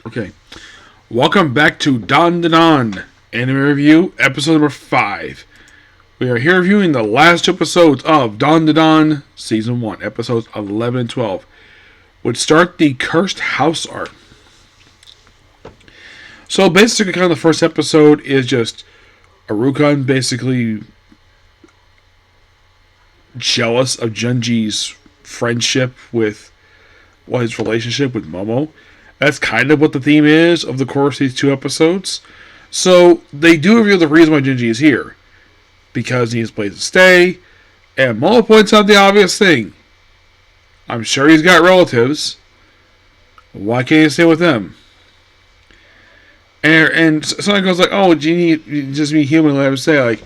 Okay. Welcome back to Dandadan Anime Review, episode number 5. We are here reviewing the last 2 episodes of Dandadan Season 1, episodes 11 and 12, which start the Cursed House arc. So basically, kind of the first episode is just Arukan basically jealous of Junji's friendship with, his relationship with Momo. That's kind of what the theme is of the course of these 2 episodes. So they do reveal the reason why Junji is here. Because he needs a place to stay. And Momo points out the obvious thing. I'm sure he's got relatives. Why can't he stay with them? And someone goes like, oh, Genie, just be human, let him stay. Like,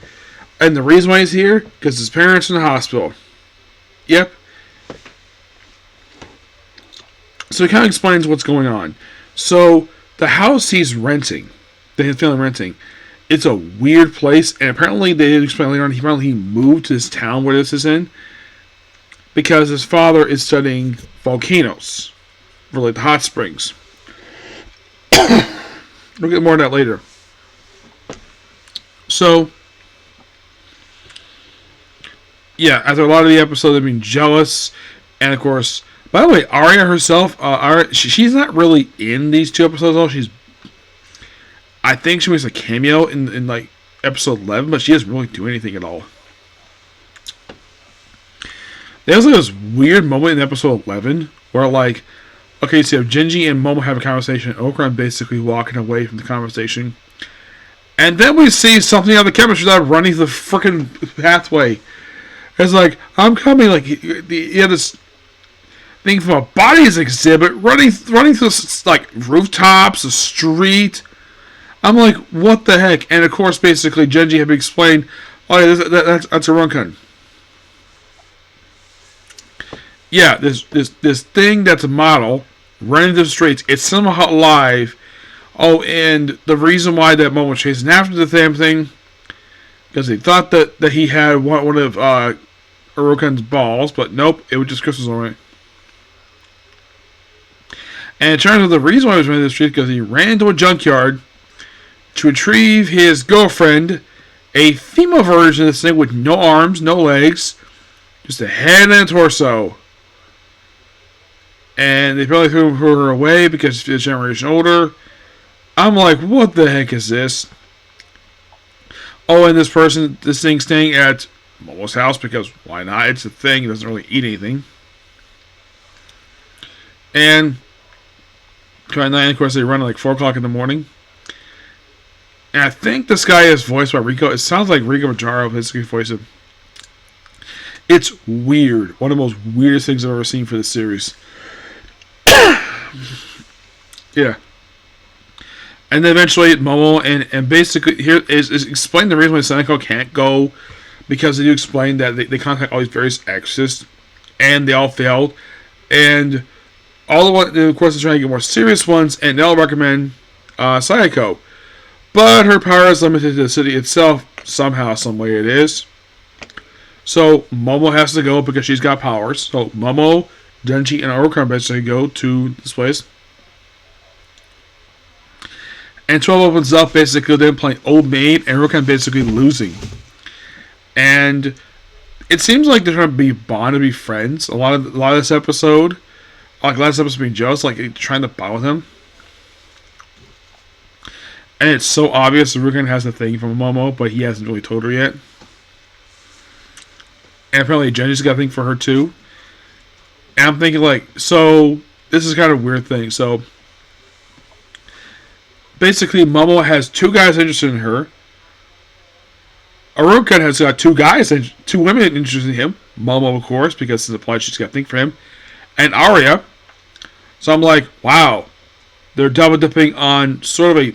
and the reason why he's here? Because his parents are in the hospital. Yep. So he kind of explains what's going on. So the house he's renting, that he's feeling renting, it's a weird place. And apparently they did explain later on, he moved to this town where this is in because his father is studying volcanoes, related to hot springs. We'll get more on that later. So, yeah, after a lot of the episodes, I've been jealous. And of course, by the way, Arya herself, she's not really in these 2 episodes though. I think she makes a cameo in like episode 11, but she doesn't really do anything at all. There's like this weird moment in episode 11 where like, okay, so Jinji and Momo have a conversation, and Okran basically walking away from the conversation. And then we see something on the camera, she's out running the freaking pathway. It's like, I'm coming, like, he had this thing from a bodies exhibit, running through, like, rooftops, the street. I'm like, what the heck? And of course, basically, Genji had explained, oh yeah, that's a Runkan. Yeah, this thing that's a model running the streets. It's somehow alive. Oh, and the reason why that Momo was chasing after the damn thing, because he thought that he had one of Urukan's balls, but nope, it was just crystals on it. And it turns out the reason why he was running the street because he ran into a junkyard to retrieve his girlfriend, a female version of this thing with no arms, no legs, just a head and a torso. And they probably threw her away because she's a generation older. I'm like, what the heck is this? Oh, and this thing staying at Momo's house because why not? It's a thing. It doesn't really eat anything. And at night, of course, they run at like 4 o'clock in the morning. And I think this guy is voiced by Rico. It sounds like Rico Majaro, basically voiced him. It's weird. One of the most weirdest things I've ever seen for this series. Yeah. And then eventually Momo and basically here is explain the reason why Seneko can't go, because they do explain that they contact all these various exorcists and they all failed, and all the one of course is trying to get more serious ones, and they'll recommend Sayako, but her power is limited to the city itself somehow, some way it is. So Momo has to go because she's got powers. So Momo, Denji, and Orkan basically go to this place. And 12 opens up, basically, they're playing Old Maid, and Rokan basically losing. And it seems like they're trying to be bond, to be friends. A lot of this episode, like last episode being jealous, like trying to bond with him. And it's so obvious that Rokan has a thing from Momo, but he hasn't really told her yet. And apparently Jenny's got a thing for her too. And I'm thinking like, so this is kind of a weird thing. So basically, Momo has 2 guys interested in her. Arukan has got 2 women interested in him. Momo, of course, because it's implied she's got a thing for him. And Arya. So I'm like, wow. They're double dipping on sort of a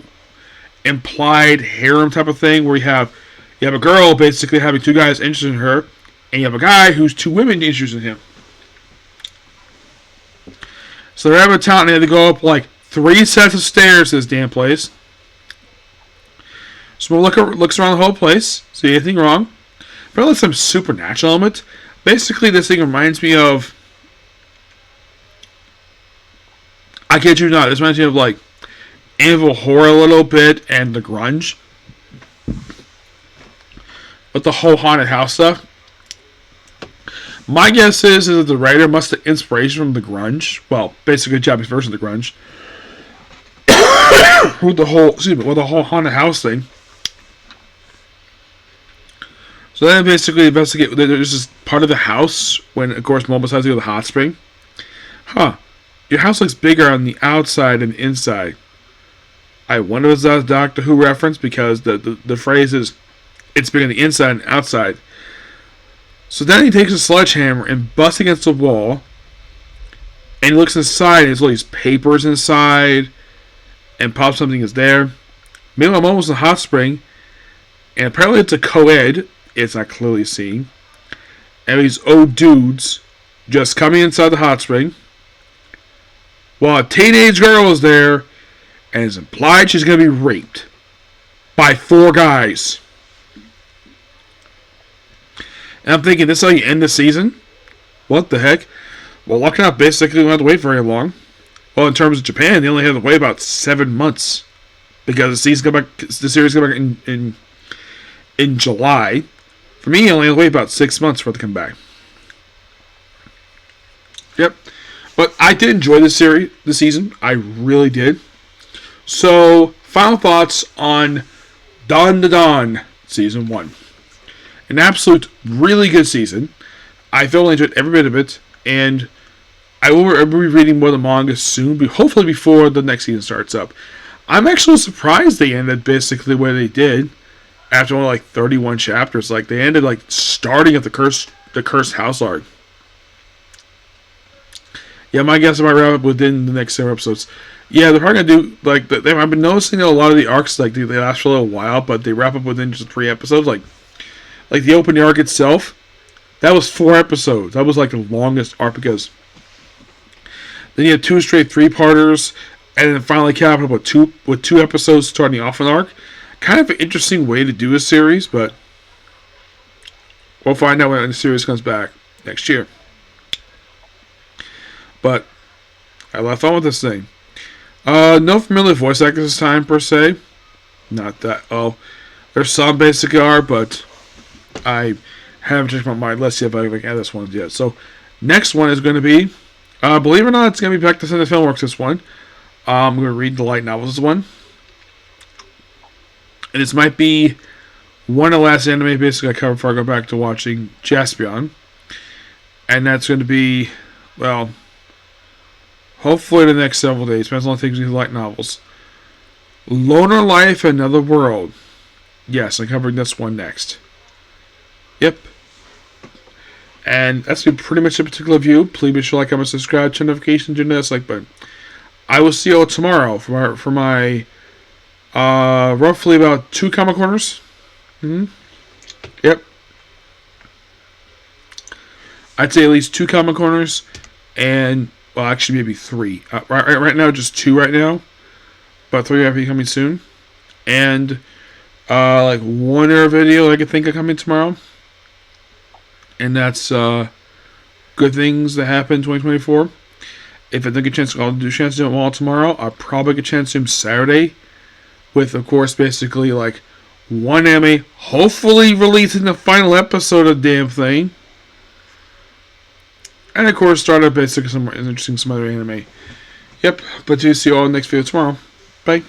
implied harem type of thing where you have a girl basically having 2 guys interested in her, and you have a guy who's 2 women interested in him. So they're having a town and they have to go up like 3 sets of stairs to this damn place. So we'll looks around the whole place, see anything wrong. Apparently some supernatural element. Basically, this thing reminds me of... I kid you not, this reminds me of like amiable horror a little bit and the grunge. But the whole haunted house stuff. My guess is that the writer must have inspiration from the grunge. Well, basically a Japanese version of the grunge. with the whole haunted house thing. So then basically investigate. There's this part of the house when, of course, Momo decides to go to the hot spring. Your house looks bigger on the outside than the inside. I wonder if that's a Doctor Who reference because the phrase is, it's bigger on the inside and outside. So then he takes a sledgehammer and busts against the wall. And he looks inside and there's all these papers inside. And pops something is there. Meanwhile, Momo's in the hot spring. And apparently it's a co-ed. It's not clearly seen. And these old dudes just coming inside the hot spring. While a teenage girl is there. And it's implied she's going to be raped. By 4 guys. And I'm thinking, this is how you end the season? What the heck? Well, luckily enough, basically, we don't have to wait very long. Well, in terms of Japan, they only have to wait about 7 months. Because the series come back in July. For me, I only have to wait about 6 months for it to come back. Yep. But I did enjoy this season. I really did. So, final thoughts on Dandadan Season 1. An absolute really good season. I thoroughly enjoyed every bit of it. And I will be reading more of the manga soon. Hopefully before the next season starts up. I'm actually surprised they ended basically where they did. After only like 31 chapters. Like they ended like starting at the cursed house arc. Yeah, my guess I might wrap up within the next 7 episodes. Yeah, they're probably going to do, like, I've been noticing a lot of the arcs, like, they last for a little while, but they wrap up within just 3 episodes. Like the opening arc itself, that was 4 episodes. That was, like, the longest arc, because then you have 2 straight 3-parters, and then finally cap it up with 2 episodes starting off an arc. Kind of an interesting way to do a series, but we'll find out when the series comes back next year. But I had a lot of fun with this thing. No familiar voice actors this time, per se. Not that. Oh, there's some basic are, but I haven't checked my list yet, but I can add this one yet. So, next one is going to be, believe it or not, it's going to be back to Center Filmworks, this one. I'm going to read the light novels, this one. And this might be one of the last anime basically I cover before I go back to watching Jaspion. And that's going to be, well, hopefully the next several days. Depends on how things these light novels. Loner Life, Another World. Yes, I'm covering this one next. Yep. And that's been pretty much a particular view. Please be sure to like, comment, subscribe, turn notifications, do that like button. I will see you all tomorrow for my roughly about 2 comic corners. Yep. I'd say at least 2 comic corners, and well, actually maybe 3. Right now, just 2 right now, but 3 will be coming soon, and like 1 other video I could think of coming tomorrow, and that's good things that happen in 2024. If I think a chance, I'll do a chance to do them all tomorrow. I'll probably get a chance to do them Saturday, with of course basically like 1 anime, hopefully releasing the final episode of the damn thing. And of course, start up basically some other anime. Yep, but see you all in the next video tomorrow. Bye.